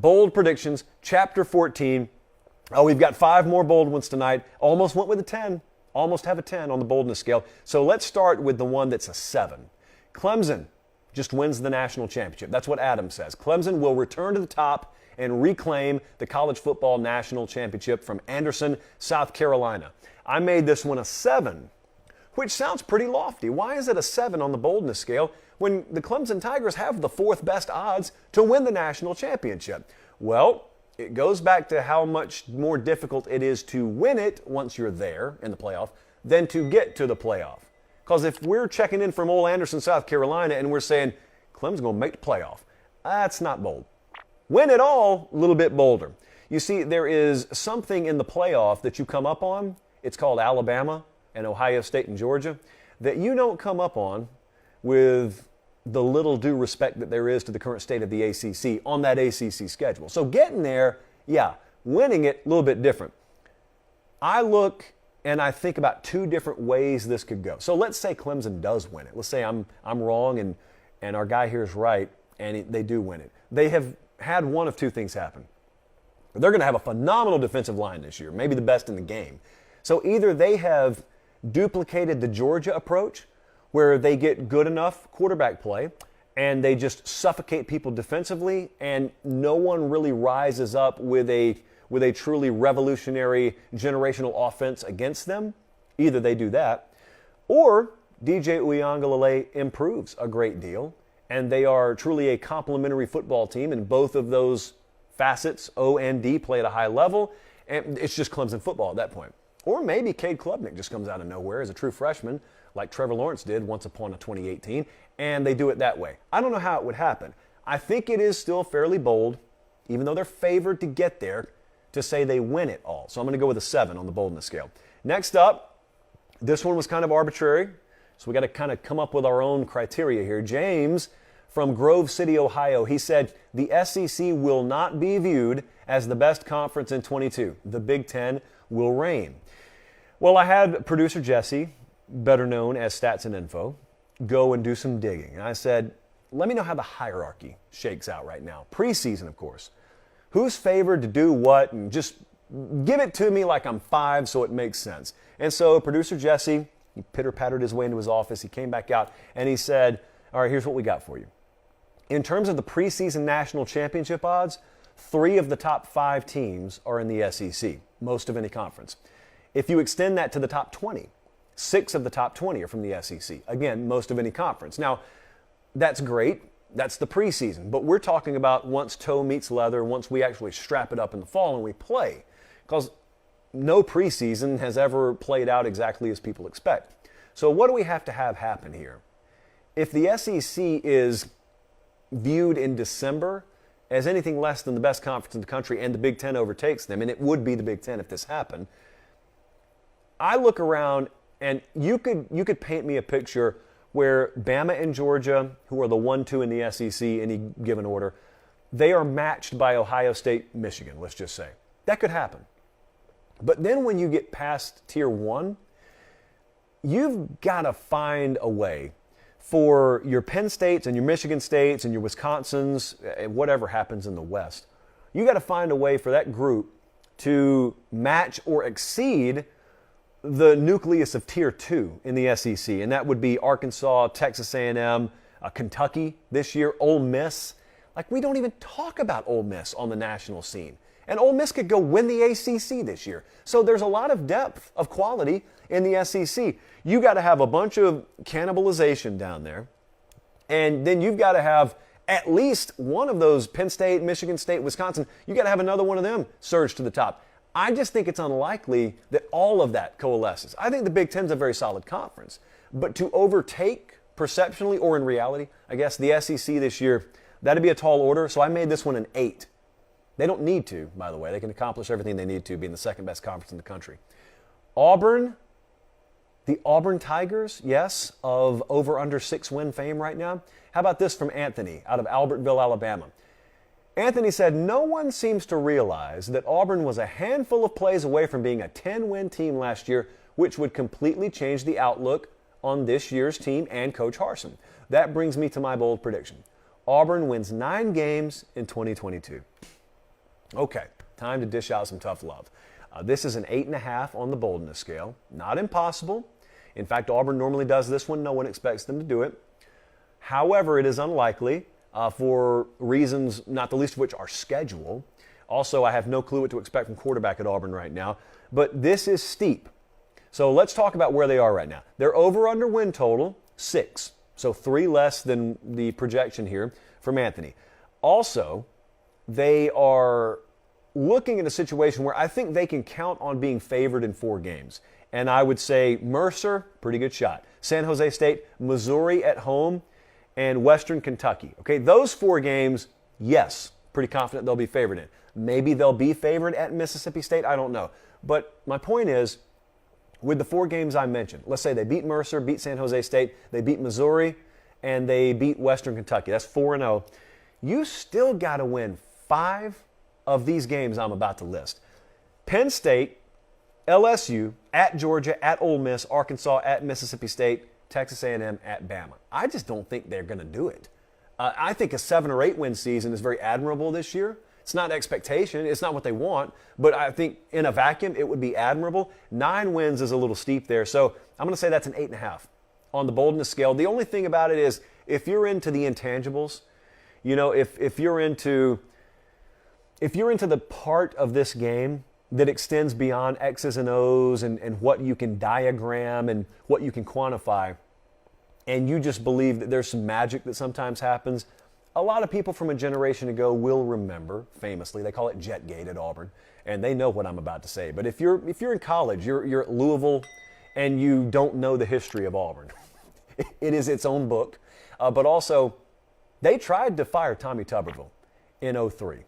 Bold predictions, chapter 14. Oh, we've got 5 more bold ones tonight. Almost went with a 10. Almost have a 10 on the boldness scale. So let's start with the one that's a 7. Clemson just wins the national championship. That's what Adam says. Clemson will return to the top and reclaim the college football national championship from Anderson, South Carolina. I made this one a 7, which sounds pretty lofty. Why is it a 7 on the boldness scale when the Clemson Tigers have the 4th best odds to win the national championship? Well, it goes back to how much more difficult it is to win it once you're there in the playoff than to get to the playoff. Because if we're checking in from old Anderson, South Carolina, and we're saying Clemson's going to make the playoff, that's not bold. Win it all, a little bit bolder. You see, there is something in the playoff that you come up on. It's called Alabama and Ohio State and Georgia that you don't come up on with the little due respect that there is to the current state of the ACC on that ACC schedule. So getting there, yeah, winning it, a little bit different. I look and I think about 2 different ways this could go. So let's say Clemson does win it. Let's say I'm wrong and our guy here is right and they do win it. They have had one of 2 things happen. They're going to have a phenomenal defensive line this year, maybe the best in the game. So either they have duplicated the Georgia approach, where they get good enough quarterback play and they just suffocate people defensively and no one really rises up with a truly revolutionary generational offense against them. Either they do that, or DJ Uiagalelei improves a great deal and they are truly a complementary football team, and both of those facets, O and D, play at a high level, and it's just Clemson football at that point. Or maybe Cade Klubnik just comes out of nowhere as a true freshman, like Trevor Lawrence did once upon a 2018, and they do it that way. I don't know how it would happen. I think it is still fairly bold, even though they're favored to get there, to say they win it all. So I'm going to go with a 7 on the boldness scale. Next up, this one was kind of arbitrary, so we got to kind of come up with our own criteria here. James from Grove City, Ohio, he said, the SEC will not be viewed as the best conference in 22. The Big Ten will reign. Well, I had producer Jesse, better known as Stats and Info, go and do some digging. And I said, let me know how the hierarchy shakes out right now. Preseason, of course. Who's favored to do what? And just give it to me like I'm 5 so it makes sense. And so producer Jesse, he pitter-pattered his way into his office. He came back out and he said, all right, here's what we got for you. In terms of the preseason national championship odds, 3 of the top 5 teams are in the SEC, most of any conference. If you extend that to the top 20, 6 of the top 20 are from the SEC. Again, most of any conference. Now, that's great. That's the preseason. But we're talking about once toe meets leather, once we actually strap it up in the fall and we play. Because no preseason has ever played out exactly as people expect. So what do we have to have happen here? If the SEC is viewed in December as anything less than the best conference in the country and the Big Ten overtakes them, and it would be the Big Ten if this happened, I look around and you could paint me a picture where Bama and Georgia, who are the 1-2 in the SEC, any given order, they are matched by Ohio State, Michigan, let's just say. That could happen. But then when you get past Tier 1, you've got to find a way for your Penn States and your Michigan States and your Wisconsins, whatever happens in the West. You got to find a way for that group to match or exceed the nucleus of Tier 2 in the SEC, and that would be Arkansas, Texas A&M, Kentucky this year, Ole Miss. Like, we don't even talk about Ole Miss on the national scene. And Ole Miss could go win the ACC this year. So there's a lot of depth of quality in the SEC. You got to have a bunch of cannibalization down there, and then you've got to have at least one of those Penn State, Michigan State, Wisconsin. You got to have another one of them surge to the top. I just think it's unlikely that all of that coalesces. I think the Big Ten's a very solid conference. But to overtake perceptionally or in reality, I guess the SEC this year, that'd be a tall order. So I made this one an 8. They don't need to, by the way. They can accomplish everything they need to, being the second best conference in the country. Auburn, the Auburn Tigers, yes, of over-under 6-win fame right now. How about this from Anthony out of Albertville, Alabama? Anthony said, no one seems to realize that Auburn was a handful of plays away from being a 10-win team last year, which would completely change the outlook on this year's team and Coach Harsin. That brings me to my bold prediction. Auburn wins 9 games in 2022. Okay, time to dish out some tough love. This is an 8.5 on the boldness scale. Not impossible. In fact, Auburn normally does this one. No one expects them to do it. However, it is unlikely for reasons not the least of which are schedule. Also, I have no clue what to expect from quarterback at Auburn right now. But this is steep. So let's talk about where they are right now. Their over-under win total, 6. So 3 less than the projection here from Anthony. Also, they are looking at a situation where I think they can count on being favored in 4 games. And I would say Mercer, pretty good shot. San Jose State, Missouri at home, and Western Kentucky. Okay, those 4 games, yes, pretty confident they'll be favored in. Maybe they'll be favored at Mississippi State, I don't know. But my point is, with the 4 games I mentioned, let's say they beat Mercer, beat San Jose State, they beat Missouri, and they beat Western Kentucky. That's 4-0. You still got to win 5 of these games I'm about to list. Penn State, LSU, at Georgia, at Ole Miss, Arkansas, at Mississippi State, Texas A&M, at Bama. I just don't think they're going to do it. I think a 7 or 8 win season is very admirable this year. It's not expectation. It's not what they want. But I think in a vacuum, it would be admirable. 9 wins is a little steep there. So I'm going to say that's an 8.5 on the boldness scale. The only thing about it is if you're into the intangibles, you know, if you're into the part of this game that extends beyond X's and O's and what you can diagram and what you can quantify, and you just believe that there's some magic that sometimes happens, a lot of people from a generation ago will remember, famously, they call it Jetgate at Auburn, and they know what I'm about to say. But if you're in college, you're at Louisville, and you don't know the history of Auburn, it is its own book. But also, they tried to fire Tommy Tuberville in 2003,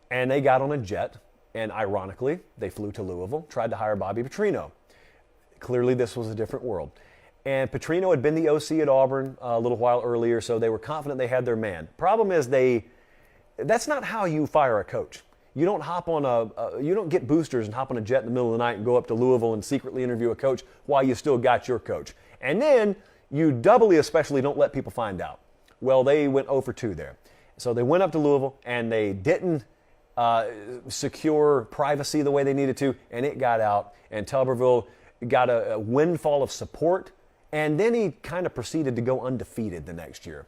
and they got on a jet, and ironically, they flew to Louisville, tried to hire Bobby Petrino. Clearly, this was a different world. And Petrino had been the OC at Auburn a little while earlier, so they were confident they had their man. Problem is, that's not how you fire a coach. You don't hop on you don't get boosters and hop on a jet in the middle of the night and go up to Louisville and secretly interview a coach while you still got your coach. And then you doubly especially don't let people find out. Well, they went 0 for 2 there. So they went up to Louisville and they didn't secure privacy the way they needed to, and it got out, and Tuberville got a windfall of support. And then he kind of proceeded to go undefeated the next year.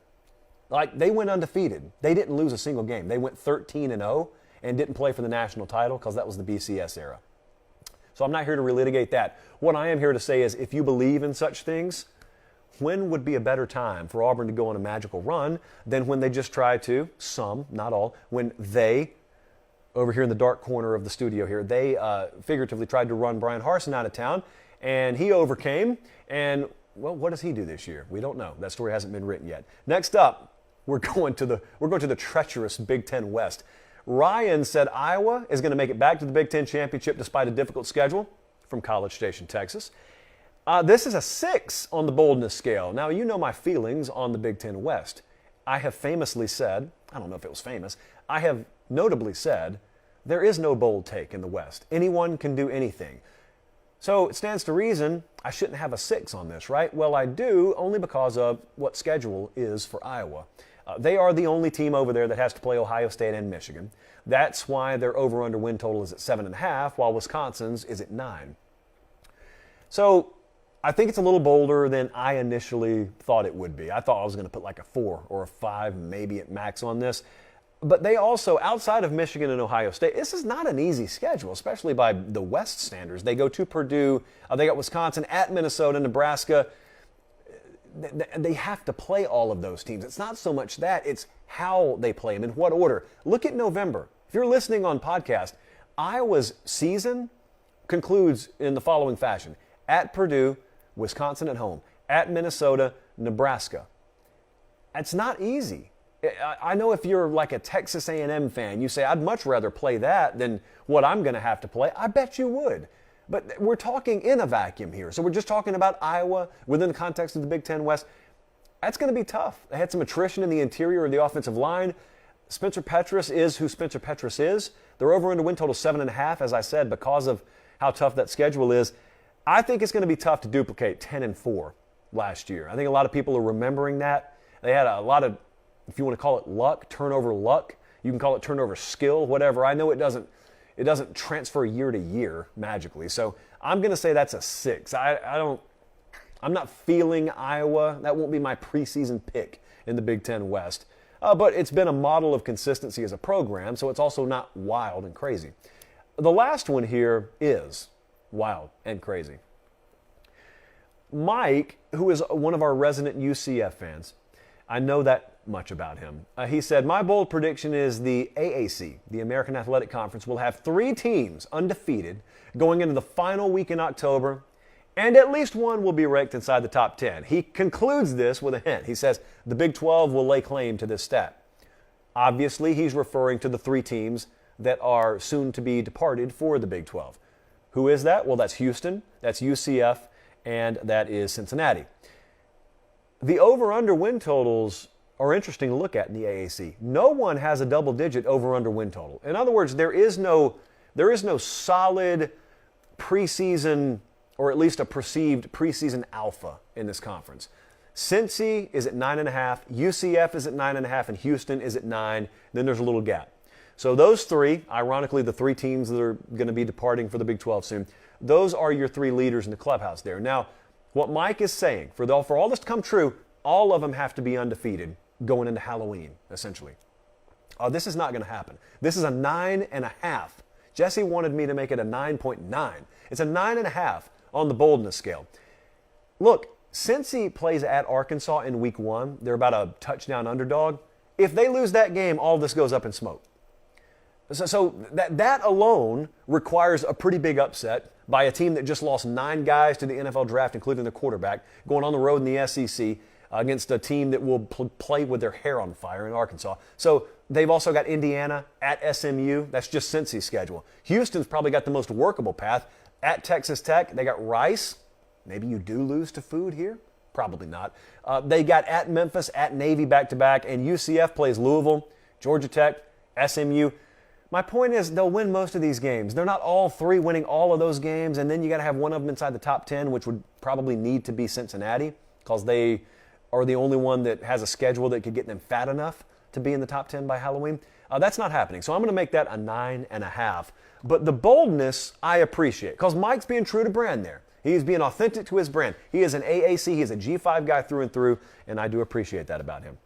Like, they went undefeated. They didn't lose a single game. They went 13-0 and didn't play for the national title because that was the BCS era. So I'm not here to relitigate that. What I am here to say is if you believe in such things, when would be a better time for Auburn to go on a magical run than when they just try to, some, not all, when they, over here in the dark corner of the studio here, they figuratively tried to run Brian Harsin out of town, and he overcame, and well, what does he do this year? We don't know. That story hasn't been written yet. Next up, we're going to the treacherous Big Ten West. Ryan said Iowa is going to make it back to the Big Ten championship despite a difficult schedule from College Station, Texas. This is a 6 on the boldness scale. Now, you know my feelings on the Big Ten West. I have famously said, I don't know if it was famous, I have notably said, there is no bold take in the West. Anyone can do anything. So it stands to reason I shouldn't have a 6 on this, right? Well, I do, only because of what schedule is for Iowa. They are the only team over there that has to play Ohio State and Michigan. That's why their over-under win total is at 7.5, while Wisconsin's is at 9. So I think it's a little bolder than I initially thought it would be. I thought I was going to put like a 4 or a 5, maybe at max on this. But they also, outside of Michigan and Ohio State, this is not an easy schedule, especially by the West standards. They go to Purdue, they got Wisconsin, at Minnesota, Nebraska. They have to play all of those teams. It's not so much that, it's how they play them, in what order. Look at November. If you're listening on podcast, Iowa's season concludes in the following fashion. At Purdue, Wisconsin at home. At Minnesota, Nebraska. It's not easy. I know if you're like a Texas A&M fan, you say, I'd much rather play that than what I'm going to have to play. I bet you would. But we're talking in a vacuum here. So we're just talking about Iowa within the context of the Big Ten West. That's going to be tough. They had some attrition in the interior of the offensive line. Spencer Petras is who Spencer Petras is. Their over-under win total 7.5, as I said, because of how tough that schedule is. I think it's going to be tough to duplicate 10-4 last year. I think a lot of people are remembering that. They had a lot of, if you want to call it luck, turnover luck You can call it turnover skill, whatever. I know it doesn't transfer year to year magically. So I'm going to say that's a 6. I'm not feeling Iowa. That won't be my preseason pick in the Big Ten West. But it's been a model of consistency as a program, so it's also not wild and crazy. The last one here is wild and crazy. Mike, who is one of our resident UCF fans, I know that much about him. He said, my bold prediction is the AAC, the American Athletic Conference, will have 3 teams undefeated going into the final week in October, and at least one will be ranked inside the top 10. He concludes this with a hint. He says the Big 12 will lay claim to this stat. Obviously, he's referring to the 3 teams that are soon to be departed for the Big 12. Who is that? Well, that's Houston, that's UCF, and that is Cincinnati. The over-under win totals are interesting to look at in the AAC. No one has a double-digit over-under win total. In other words, there is no solid preseason, or at least a perceived preseason alpha in this conference. Cincy is at 9.5, UCF is at 9.5, and Houston is at 9. Then there's a little gap. So those 3, ironically, the 3 teams that are going to be departing for the Big 12 soon, those are your 3 leaders in the clubhouse there. Now, what Mike is saying, for all this to come true, all of them have to be undefeated going into Halloween, essentially. This is not going to happen. This is a 9.5. Jesse wanted me to make it a 9.9. It's a 9.5 on the boldness scale. Look, Cincy plays at Arkansas in week 1. They're about a touchdown underdog. If they lose that game, all this goes up in smoke. So that alone requires a pretty big upset by a team that just lost 9 guys to the NFL draft, including the quarterback, going on the road in the SEC against a team that will play with their hair on fire in Arkansas. So they've also got Indiana at SMU. That's just Cincy's schedule. Houston's probably got the most workable path. At Texas Tech, they got Rice. Maybe you do lose to food here. Probably not. They got at Memphis, at Navy back-to-back, and UCF plays Louisville, Georgia Tech, SMU. My point is they'll win most of these games. They're not all 3 winning all of those games, and then you got to have one of them inside the top 10, which would probably need to be Cincinnati because they are the only one that has a schedule that could get them fat enough to be in the top 10 by Halloween. That's not happening. So I'm going to make that a 9.5. But the boldness I appreciate because Mike's being true to brand there. He's being authentic to his brand. He is an AAC. He is a G5 guy through and through, and I do appreciate that about him.